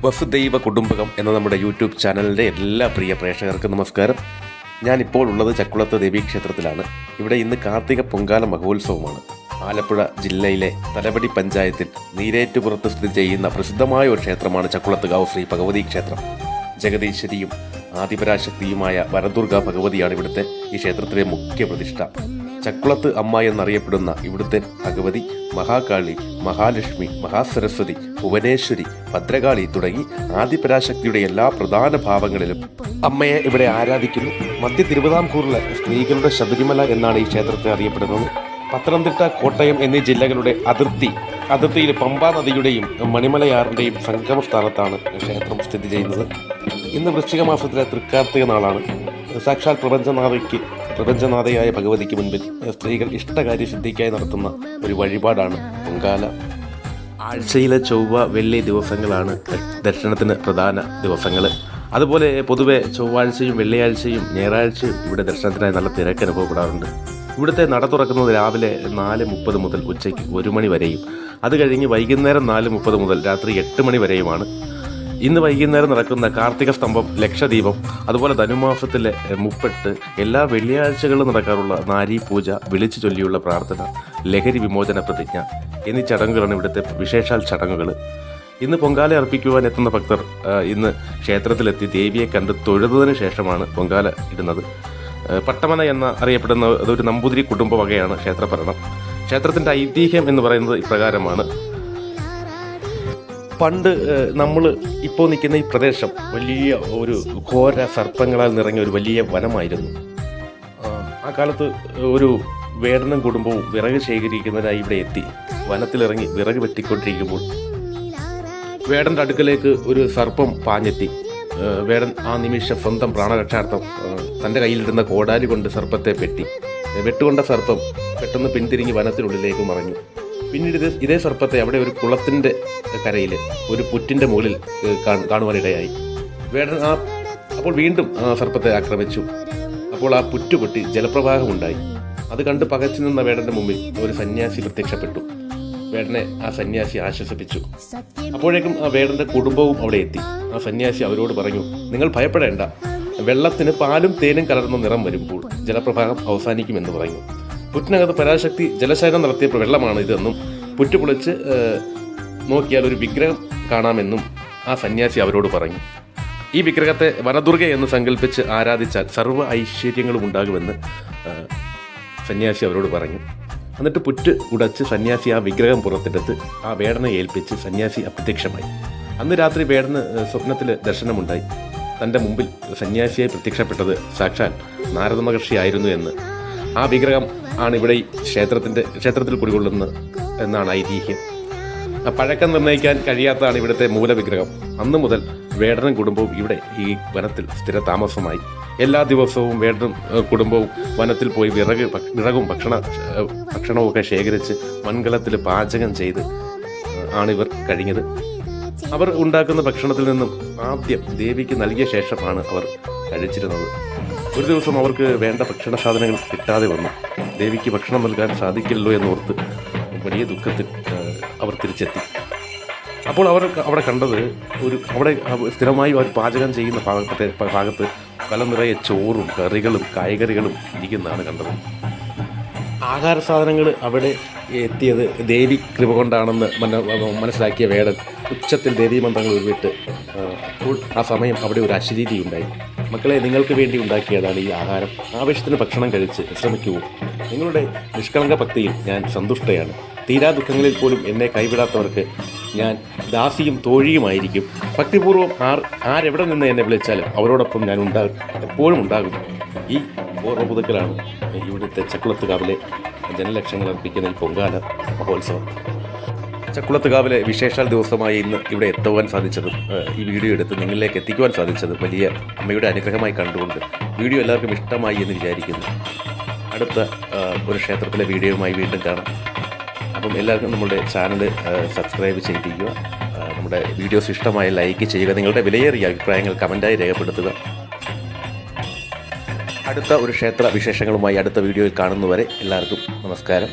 വസുദൈവ കുടുംബകം എന്ന നമ്മുടെ യൂട്യൂബ് ചാനലിൻ്റെ എല്ലാ പ്രിയ പ്രേക്ഷകർക്കും നമസ്കാരം. ഞാനിപ്പോൾ ഉള്ളത് ചക്കുളത്ത് ദേവീക്ഷേത്രത്തിലാണ്. ഇവിടെ ഇന്ന് കാർത്തിക പൊങ്കാല മഹോത്സവമാണ്. ആലപ്പുഴ ജില്ലയിലെ തലവടി പഞ്ചായത്തിൽ നീരേറ്റുപുറത്ത് സ്ഥിതി ചെയ്യുന്ന പ്രസിദ്ധമായ ഒരു ക്ഷേത്രമാണ് ചക്കുളത്തുകാവ് ശ്രീ ഭഗവതി ക്ഷേത്രം. ജഗദീശ്വരിയും ആദിപരാശക്തിയുമായ വരദുർഗ ഭഗവതിയാണ് ഇവിടുത്തെ ഈ ക്ഷേത്രത്തിലെ മുഖ്യ പ്രതിഷ്ഠ. ചക്കുളത്ത് അമ്മ എന്നറിയപ്പെടുന്ന ഇവിടുത്തെ ഭഗവതി മഹാകാളി, മഹാലക്ഷ്മി, മഹാസരസ്വതി, ഭുവനേശ്വരി, ഭദ്രകാളി തുടങ്ങി ആദിപരാശക്തിയുടെ എല്ലാ പ്രധാന ഭാവങ്ങളിലും അമ്മയെ ഇവിടെ ആരാധിക്കുന്നു. മധ്യ തിരുവിതാംകൂറിലെ സ്ത്രീകളുടെ ശബരിമല എന്നാണ് ഈ ക്ഷേത്രത്തെ അറിയപ്പെടുന്നത്. പത്തനംതിട്ട, കോട്ടയം എന്നീ ജില്ലകളുടെ അതിർത്തിയിൽ പമ്പാ നദിയുടെയും മണിമലയാറിൻ്റെയും സംഗമ സ്ഥാനത്താണ് ക്ഷേത്രം സ്ഥിതി ചെയ്യുന്നത്. ഇന്ന് വൃശ്ചിക മാസത്തിലെ തൃക്കാർത്തിക നാളാണ്. സാക്ഷാൽ പ്രപഞ്ചനാഥയായ ഭഗവതിക്ക് മുൻപിൽ സ്ത്രീകൾ ഇഷ്ടകാര്യ സിദ്ധിക്കായി നടത്തുന്ന ഒരു വഴിപാടാണ് പൊങ്കാല. ആഴ്ചയിലെ ചൊവ്വ, വെള്ളി ദിവസങ്ങളാണ് ദർശനത്തിന് പ്രധാന ദിവസങ്ങൾ. അതുപോലെ പൊതുവെ ചൊവ്വാഴ്ചയും വെള്ളിയാഴ്ചയും ഞായറാഴ്ചയും ഇവിടെ ദർശനത്തിനായി നല്ല തിരക്ക് അനുഭവപ്പെടാറുണ്ട്. ഇവിടുത്തെ നട തുറക്കുന്നത് രാവിലെ 4:30 മുതൽ ഉച്ചയ്ക്ക് 1 മണി വരെയും അത് കഴിഞ്ഞ് വൈകുന്നേരം 4:30 മുതൽ രാത്രി 8 മണി വരെയുമാണ്. ഇന്ന് വൈകുന്നേരം നടക്കുന്ന കാർത്തിക സ്തംഭം, ലക്ഷദീപം, അതുപോലെ ധനുമാസത്തിലെ മുപ്പെട്ട്, എല്ലാ വെള്ളിയാഴ്ചകളിലും നടക്കാറുള്ള നാരീ പൂജ, വിളിച്ചു ചൊല്ലിയുള്ള പ്രാർത്ഥന, ലഹരി വിമോചന പ്രതിജ്ഞ എന്നീ ചടങ്ങുകളാണ് ഇവിടുത്തെ വിശേഷാൽ ചടങ്ങുകൾ. ഇന്ന് പൊങ്കാല അർപ്പിക്കുവാൻ എത്തുന്ന ഭക്തർ ഇന്ന് ക്ഷേത്രത്തിലെത്തി ദേവിയെ കണ്ട് തൊഴുതതിന് ശേഷമാണ് പൊങ്കാല ഇടുന്നത്. പട്ടമന എന്ന അറിയപ്പെടുന്ന അതൊരു നമ്പൂതിരി കുടുംബ വകയാണ് ക്ഷേത്രഭരണം. ക്ഷേത്രത്തിൻ്റെ ഐതിഹ്യം എന്ന് പറയുന്നത് ഇപ്രകാരമാണ്. പണ്ട് നമ്മൾ ഇപ്പോൾ നിൽക്കുന്ന ഈ പ്രദേശം വലിയ ഒരു ഘോര സർപ്പങ്ങളാൽ നിറഞ്ഞ ഒരു വലിയ വനമായിരുന്നു. ആ കാലത്ത് ഒരു വേടനും കുടുംബവും വിറക് ശേഖരിക്കുന്നതിനായി ഇവിടെ എത്തി വനത്തിലിറങ്ങി വിറക് വെട്ടിക്കൊണ്ടിരിക്കുമ്പോൾ വേടൻ്റെ അടുക്കലേക്ക് ഒരു സർപ്പം പാഞ്ഞെത്തി. വേടൻ ആ നിമിഷം സ്വന്തം പ്രാണരക്ഷാർത്ഥം തൻ്റെ കയ്യിലിരുന്ന കോടാലി കൊണ്ട് സർപ്പത്തെ വെട്ടുകൊണ്ട സർപ്പം പെട്ടെന്ന് പിന്തിരിഞ്ഞ് വനത്തിനുള്ളിലേക്ക് മറഞ്ഞു. പിന്നീട് ഇതേ സർപ്പത്തെ അവിടെ ഒരു കുളത്തിൻ്റെ കരയിൽ ഒരു പുറ്റിൻ്റെ മുകളിൽ കാണുവാനിടയായി. വേടൻ അപ്പോൾ വീണ്ടും സർപ്പത്തെ ആക്രമിച്ചു. അപ്പോൾ ആ പുറ്റ് പൊട്ടി ജലപ്രവാഹമുണ്ടായി. അത് കണ്ട് പകച്ചു നിന്ന വേടൻ്റെ മുമ്പിൽ ഒരു സന്യാസി പ്രത്യക്ഷപ്പെട്ടു. വേടനെ ആ സന്യാസി ആശ്വസിപ്പിച്ചു. അപ്പോഴേക്കും ആ വേടൻ്റെ കുടുംബവും അവിടെ എത്തി. ആ സന്യാസി അവരോട് പറഞ്ഞു, നിങ്ങൾ ഭയപ്പെടേണ്ട, വെള്ളത്തിന് പാലും തേനും കലർന്ന നിറം വരുമ്പോൾ ജലപ്രവാഹം അവസാനിക്കുമെന്ന് പറഞ്ഞു. പുറ്റിനകത്ത് പരാശക്തി ജലശേഖരം നടത്തിയ വെള്ളമാണ് ഇതെന്നും പുറ്റ് പൊളിച്ച് നോക്കിയാൽ ഒരു വിഗ്രഹം കാണാമെന്നും ആ സന്യാസി അവരോട് പറഞ്ഞു. ഈ വിഗ്രഹത്തെ വനദുർഗ എന്ന് സങ്കല്പിച്ച് ആരാധിച്ചാൽ സർവ്വ ഐശ്വര്യങ്ങളും ഉണ്ടാകുമെന്ന് സന്യാസി അവരോട് പറഞ്ഞു. എന്നിട്ട് പുറ്റ് ഉടച്ച് സന്യാസി ആ വിഗ്രഹം പുറത്തെടുത്ത് ആ വേടനെ ഏൽപ്പിച്ച് സന്യാസി അപ്രത്യക്ഷമായി. അന്ന് രാത്രി വേടന് സ്വപ്നത്തിൽ ദർശനമുണ്ടായി. തൻ്റെ മുമ്പിൽ സന്യാസിയായി പ്രത്യക്ഷപ്പെട്ടത് സാക്ഷാൽ നാരദ മഹർഷിയായിരുന്നു എന്ന്. ആ വിഗ്രഹം ആണ് ഇവിടെ ഈ ക്ഷേത്രത്തിൽ കുടികൊള്ളുന്നത് എന്നാണ് ഐതിഹ്യം. പഴക്കം നിർണ്ണയിക്കാൻ കഴിയാത്തതാണ് ഇവിടുത്തെ മൂലവിഗ്രഹം. അന്നു മുതൽ വേടനും കുടുംബവും ഇവിടെ ഈ വനത്തിൽ സ്ഥിര താമസമായി. എല്ലാ ദിവസവും വേടനും കുടുംബവും വനത്തിൽ പോയി വിറകും ഭക്ഷണവും ഒക്കെ ശേഖരിച്ച് മൺകലത്തിൽ പാചകം ചെയ്ത് ആണിവർ കഴിഞ്ഞത്. അവർ ഉണ്ടാക്കുന്ന ഭക്ഷണത്തിൽ നിന്നും ആദ്യം ദേവിക്ക് നൽകിയ ശേഷമാണ് അവർ കഴിച്ചിരുന്നത്. ഒരു ദിവസം അവർക്ക് വേണ്ട ഭക്ഷണ സാധനങ്ങൾ കിട്ടാതെ വന്നു. ദേവിക്ക് ഭക്ഷണം നൽകാൻ സാധിക്കില്ലല്ലോ എന്നോർത്ത് വലിയ ദുഃഖത്തിൽ അവർ തിരിച്ചെത്തി. അപ്പോൾ അവർ അവിടെ കണ്ടത് അവിടെ സ്ഥിരമായി അവർ പാചകം ചെയ്യുന്ന ഭാഗത്ത് പല നിറയെ ചോറും കറികളും കായ്കറികളും ഇരിക്കുന്നതാണ് കണ്ടത്. ആഹാര സാധനങ്ങൾ അവിടെ എത്തിയത് ദേവി കൃപ കൊണ്ടാണെന്ന് മനസ്സിലാക്കിയ വേടൻ ഉച്ചത്തിൽ ദേവീമന്ത്രങ്ങൾ ഉരുവിട്ട് അപ്പോൾ ആ സമയം അവിടെ ഒരു അശരീരി ഉണ്ടായി. മക്കളെ, നിങ്ങൾക്ക് വേണ്ടി ഉണ്ടാക്കിയതാണ് ഈ ആഹാരം. ആവശ്യത്തിന് ഭക്ഷണം കഴിച്ച് വിശ്രമിക്കൂ. നിങ്ങളുടെ നിഷ്കളങ്ക ഭക്തിയിൽ ഞാൻ സന്തുഷ്ടയാണ്. തീരാ ദുഃഖങ്ങളിൽ പോലും എന്നെ കൈവിടാത്തവർക്ക് ഞാൻ ദാസിയും തോഴിയുമായിരിക്കും. ഭക്തിപൂർവ്വം ആരെവിടെ നിന്ന് എന്നെ വിളിച്ചാലും അവരോടൊപ്പം ഞാൻ എപ്പോഴും ഉണ്ടാകും. ഈ ഓർമ്മ പുതുക്കലാണ് ഇവിടുത്തെ ചക്കുളത്തുകാവിലെ ജനലക്ഷങ്ങൾ അർപ്പിക്കുന്ന ഈ പൊങ്കാല മഹോത്സവം. ചക്കുളത്തുകാവിലെ വിശേഷാൽ ദിവസമായി ഇന്ന് ഇവിടെ എത്തുവാൻ സാധിച്ചതും ഈ വീഡിയോ എടുത്ത് നിങ്ങളിലേക്ക് എത്തിക്കുവാൻ സാധിച്ചതും വലിയ അമ്മയുടെ അനുഗ്രഹമായി കണ്ടുകൊണ്ട് വീഡിയോ എല്ലാവർക്കും ഇഷ്ടമായി എന്ന് വിചാരിക്കുന്നു. അടുത്ത ഒരു ക്ഷേത്രത്തിലെ വീഡിയോയുമായി വീണ്ടും കാണാം. അപ്പം എല്ലാവർക്കും നമ്മുടെ ചാനൽ സബ്സ്ക്രൈബ് ചെയ്യിപ്പിക്കുക. നമ്മുടെ വീഡിയോസ് ഇഷ്ടമായി ലൈക്ക് ചെയ്യുക. നിങ്ങളുടെ വിലയേറിയ അഭിപ്രായങ്ങൾ കമൻറ്റായി രേഖപ്പെടുത്തുക. അടുത്ത ഒരു ക്ഷേത്ര വിശേഷങ്ങളുമായി അടുത്ത വീഡിയോയിൽ കാണുന്നവരെ എല്ലാവർക്കും നമസ്കാരം.